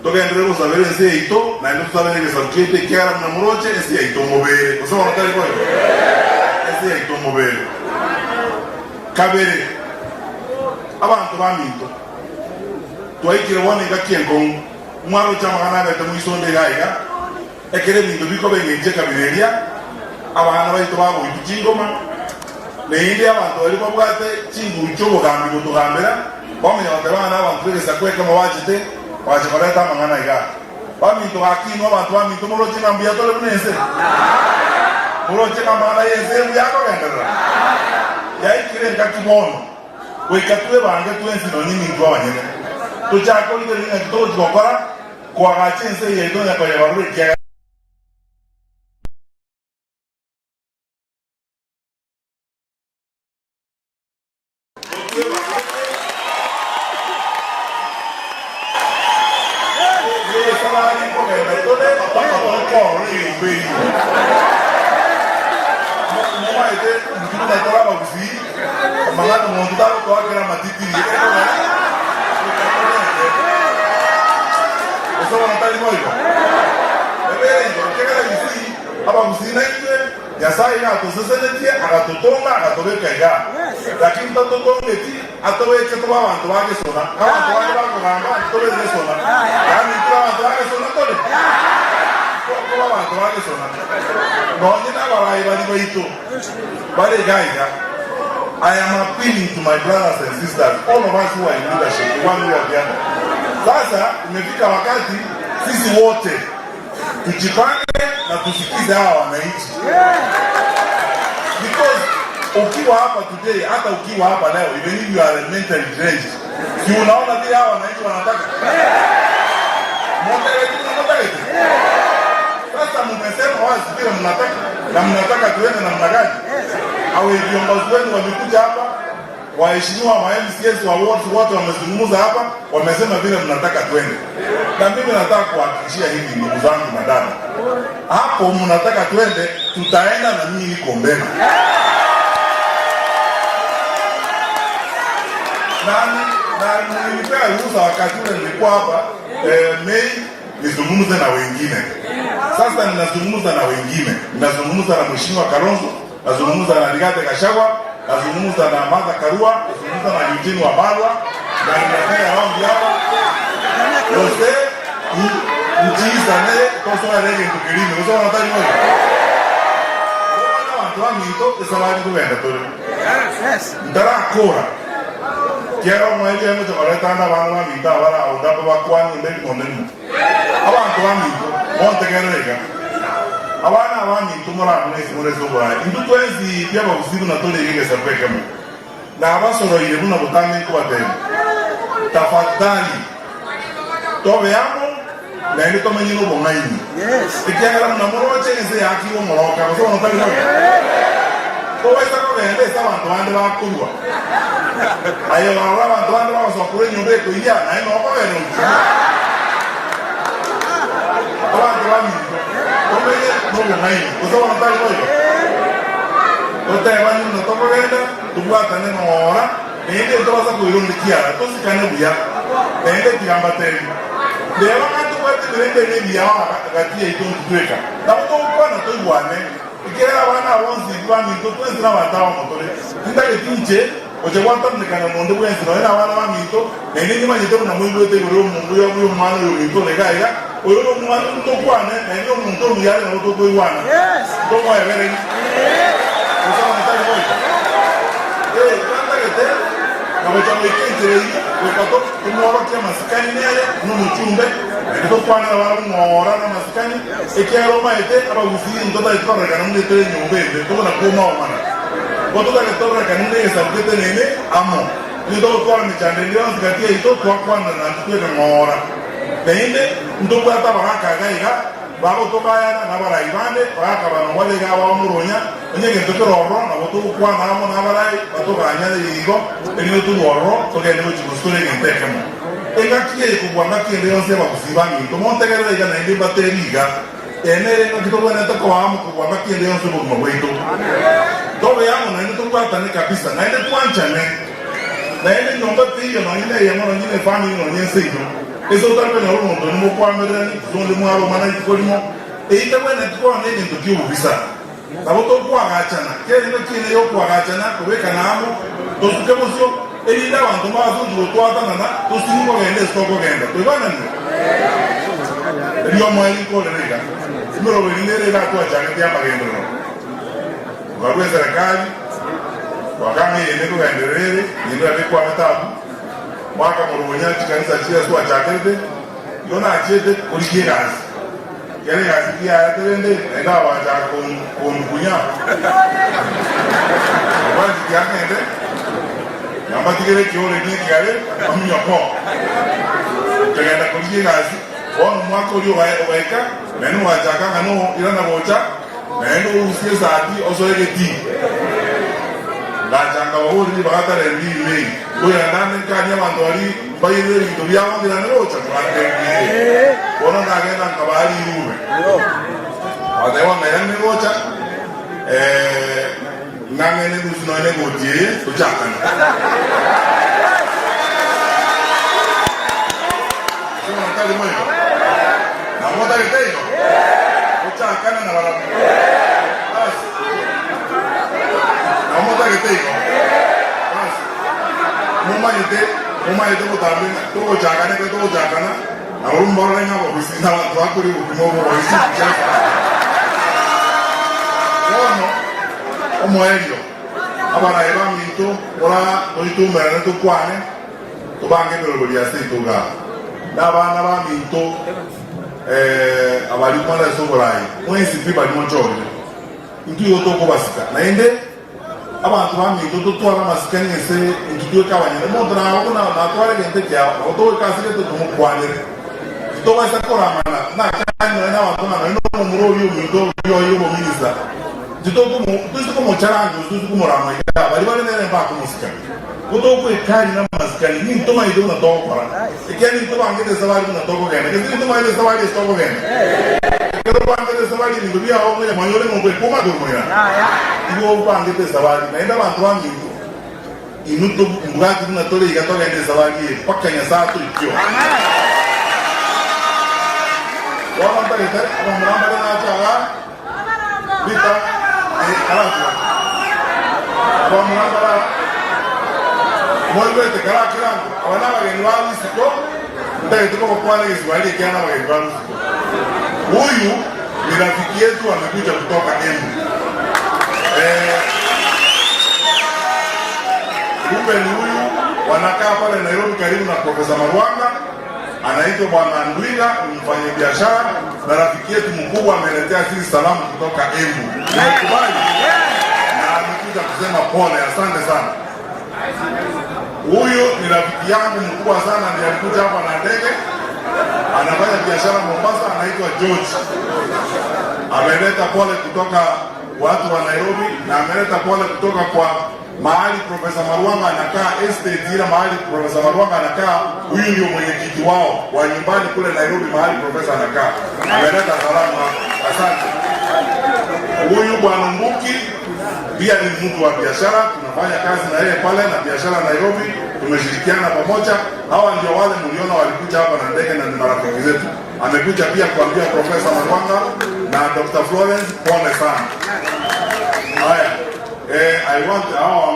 tugende kusabira ensi yaito naende tusabire subject kyara na muroche ensi yaito mubere usoma natali kwa ensi yaito mubere kabere abantu baminto twaikire wone gakiengo mwaro chama kana bete muisonde gaiga ekere bintu biko bengeje kabireria abana baito babo ikingoma neindi abantu bali kwabwate chingu cyobo gambi gutugambira bamenya batabana abantu begesa kweka mabajite waje baleta mangana iga baminto akino abantu baminto muroche ngambi yatole bunense muroche kamana yense yako gendera yaikire ngakimono wekatwe bange twensi no nini ntwa wanyene tuchako ile linga kitoji kokora kwa gachense yedo ya kwa yabaru kia mangano montado toda que era matiti eso no está igual que era difícil aba usina ile ya sai na to sesenetia akatotonga akatobeka ya lakini toto tongeti atoweche to abantu bage sona abantu bage bakugamba tobeze sona yani abantu bage sona tole ko abantu bage sona no nyina barayi bali baito bale gaiga. I am appealing to my brothers and sisters, all of us who are in leadership, one way or the other. Sasa, imefika wakati, sisi wote, tujipange na tusikize hawa wananchi. Because, ukiwa hapa today, hata ukiwa hapa leo, even if you are mentally drained, si unaona vile hawa wananchi wanataka? Sasa mmesema wazi vile mnataka, na mnataka tuende namna gani? Awe viongozi wenu wamekuja hapa, waheshimiwa wa MCS wa wote wamezungumza hapa, wamesema vile mnataka twende. Na mimi nataka kuhakikishia hivi ndugu zangu na dada. Hapo mnataka twende, tutaenda na mimi niko mbele. Na nilipea ruhusa wakati ule nilikuwa hapa Mei nizungumze na wengine. Sasa ninazungumza na wengine. Ninazungumza na Mheshimiwa Kalonzo, nazungumza na Rigathi Gachagua, nazungumza na Martha Karua, nazungumza na Eugene Wamalwa, na ninafanya round hapa. Yote mjiza ne tosoa rege tukilini, uso wanataka nini? Wana watu waminto esabari kuenda tole. Yes. Ndara kora. Kiero mwaje mtu kaleta na bana waminta wala ondapa bakwani ndeni mondeni. Abantu waminto, monte gerega. Abana abaminto mura murezo bwa indutwenzi byaba buzibu na tole yige sapeka mu na abasoro ile buna butame ko batema tafadhali tobe yamo na ile tomenye no bongaini yes ikiangala mna moroche nze yakiwo moroka so no tali no ko wesa ko bende sa bantu bande bakulwa ayo abantu bande baso kure nyumbe ko iya na ino ko bende abantu baminto tomenye no bongaini so no tali no Ote wani no topo genda, tubuata ne mora, nende toza kuirundi kiara, tosi kane buya, nende tigamba teri. Dewa katu kwete nende ne biya gatia iton tuweka. Tapo kwa na to yuane, ikera wana wonzi kwani to twenzi na watawa motore. Tinda ke tinche, oje wanta mnikana monde bwenzi no ina wana wa mito, nende nyima nyito na mwingo te goro mungu yo myo mano yo mito ne gaiga. Oyo mwana to kwane, nende muntu muyale na to ko yuana. Yes. To ko evere. Usama nataka moja. Kwanza kete, na wachama ikinze hii, wekato kumworo kia masikani nele, no mchumbe, ndio kwana wala mwora na masikani, ekia Roma ete, aba usiri mtoto itora kanunde tele nyumbe, ndio na kuoma omana. Watoto itora kanunde yesabete nene, amo. Ndio kwa michandelio zikatia ito kwa kwana na tuwe mwora. Nende, ndio kwa hata baraka gaiga, babo tokaya na baraibande baka bana wale ga wa muronya nyege ntoko ro na boto kwa na mo na barai batoka anya yigo eni otu ro to ge ne otu skole ge nteke mo enga kiye ku bwanga kiye le onse ba kusiba ni to monte ge ga na ndi bateriga enere no kito bwana to kwa amu ku bwanga kiye le onse bo mo weito to be amo na ndi to kwa tani kabisa na ndi kwancha ne na ndi nyomba tiyo no ile yemo no ile family no nyense ino Eso tambe na uno ndo mo kwa mbere ni zonde mo abo mana ikolimo. Eita bwana tukwa nene ndo kiu visa. Sabato kwa gachana. Kile ndo kile yo kwa gachana kubeka namo. Tosuke mosyo elida wantu mazo ndo twata nana tosingo gende stoko gende. Tobana ni. Elio mo eli ko lega. Simero wenere ga kwa jana ya magendo. Kwa serikali wakame yene ko endelele ndio alikuwa matabu mwaka murumonyati kanisa chia swa chakete yona achete kulikiras yale asikia atende enda waja kon kunya wazi yakende yamba tigere kiore ni kigale amnya ko tegenda kulikiras on mwaka ulio waika menu waja kanga no ilana bocha menu usiye saati osoyege ti Gachanga wahuri bakata rendi mei. Oya ndane kanya mandwari bayire bintu byabo biranorocha twatenge. Bona nagenda nkabari ruwe. Adewa mayane rocha ngangene dusino ne gotie tuchakana. Sema kali moyo. Na moda gitego. Tuchakana na barabu. Amota que tengo. Muma yete ko tambe to ko jagana ke to ko jagana. Auru mbora nga bo bisina wa to akuri ukimo bo isi jaga. Wono omoelio. Abana eba minto ora to itu mera to kwane. To bange belo bia se to ga. Da ba na ba minto abali kwana so borai. Mo isi piba ni mo jori. Ntu yo to ko basika. Na ende abantu bamwe tutwara masikani ese ntudio kabanye mo dra ko na twara gente kya o to ka sike to mo kwanire to ba sakora mana na kanyo na watu na no muro yo mindo yo mo minisa dito ko mo charango dito ko mo rama ya bali bali ne ba ko masikani ko to ko kari na masikani ni to mai do na to para e kani to ba ngete sawali na to ko gene ke to mai sawali to ko gene Pero cuando te sabali ni dubia o me mayore mo pe poma do moya. Ibo kwande te sabali na enda bantu wangi. Inuto mbugati na tole igatoka ende sabali pakanya saatu ikyo. Amen. Wala mbele aba mramba na chaga. Bita alafu. Aba mramba Molwe te kala kila wana bageni wali siko. Ndio tuko kwa ile Israeli kiana bageni wali siko. Huyu ni rafiki yetu amekuja kutoka Embu. Kumbe ni huyu wanakaa pale Nairobi karibu na Profesa Marwanga. Anaitwa Bwana Ndwila, mfanyabiashara na rafiki yetu mkubwa ameletea sisi salamu kutoka Embu. Nakubali. Na amekuja kusema pole, asante sana. Huyu ni rafiki yangu mkubwa sana, ndiye alikuja hapa na ndege. Anafanya biashara Mombasa, anaitwa George. Ameleta pole kutoka watu wa Nairobi na ameleta pole kutoka kwa mahali Profesa Marwanga anakaa, estate ile mahali Profesa Marwanga anakaa. Huyu ndio mwenyekiti wao wa nyumbani kule Nairobi mahali Profesa anakaa. Ameleta salamu hapa. Asante. Huyu Bwana Mbuki pia ni mtu wa biashara, tunafanya kazi na yeye pale na biashara Nairobi, tumeshirikiana pamoja. Hawa ndio wale mliona walikuja hapa na ndege na ni marafiki zetu. Amekuja pia kuambia Profesa Marwanga na Dr. Florence pole sana. Haya, I want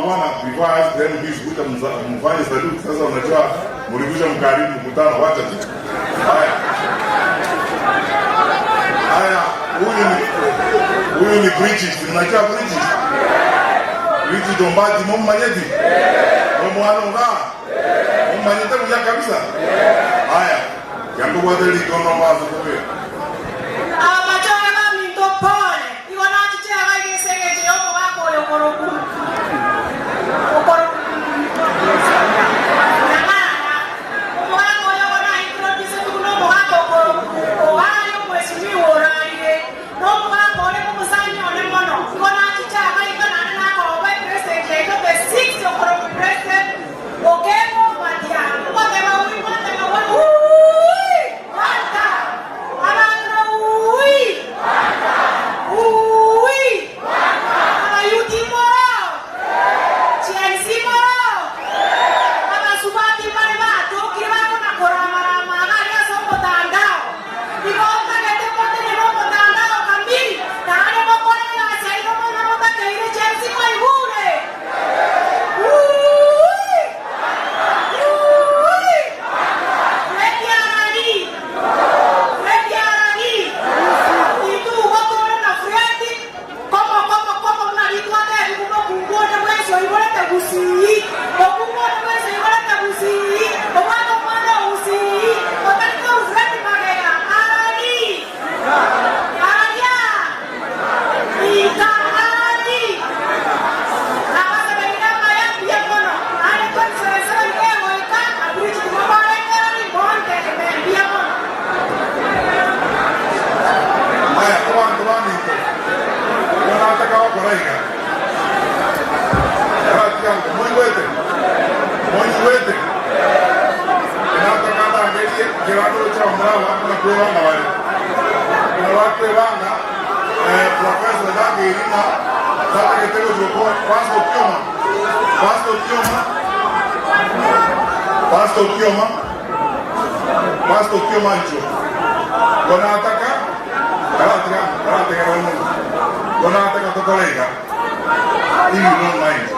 wana before I ask them this kuta mfanye saluti. Sasa unajua mlikuja mkarimu mkutano, wacha tu. Haya, huyu ni British, unajua British? British Dombati mmanyeti. Mwana nga. Mmanyeti mja kabisa. Haya, jambo kwa deli kono mazo kwa. Abachana mito pole. Iwana chicha gaige sege yomo wako yokoroku. Uy! iboleta gusi okuwa kwese iboleta gusi obwana mwana gusi otaniko uzati magega ali alia ita ali abasa bengina maya pia kono ale kon sesa ngemo ika abridge kumabale ngani monte pia kono haya kwa nito wanataka wako raika Mwenye wete inataka kanda ngeli kirado cha mrala na kuwanga wale na watu wanga professor dangi ina sasa kitego joko pasto kioma njo wanataka wanataka tokolega ili no mind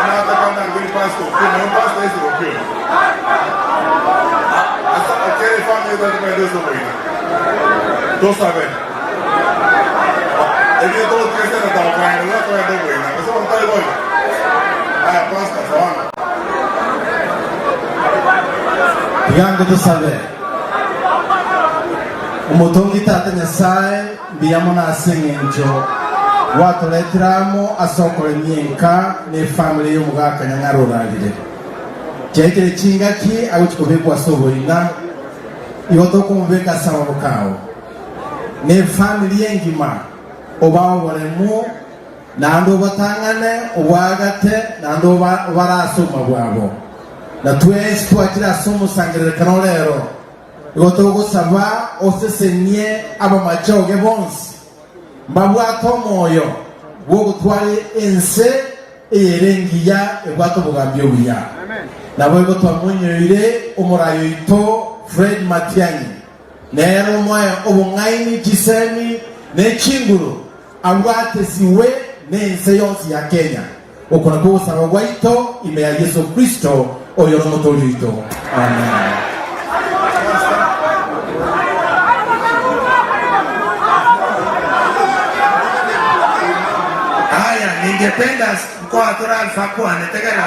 anataka kanda ngeli pasto hizo kioma asa akere family da tumedezo boina to sabe ele todo que se está trabajando la toda de boina eso no está igual pasta sawana yango to sabe umutongi tata nyasaye biyamo na asengenjo watu letramo asokole nyenka ne family yo mugaka nyangaroralire cyekere chingaki aguchikobekwa soboina iwoto kumubeka sababu kawo ne family yengima obawo boremu nando batangane obwagate nando barasoma bwabo na twese twakira somo sangere kanolero iwoto gusaba osesenie abamachoge bonse mbabwato moyo wo gutware ense erengiya ebwato bugambye buya nabo ibo twamunyoire umurayo ito Fred Matiang'i nero moyo obungaini kisemi ne chinguru abwatesiwe n'ense yonse ya Kenya okona ko usaba gwaito ime ya Yesu Kristo oyo nomotolito amen. Ningependa kwa tora alfa kwa netegera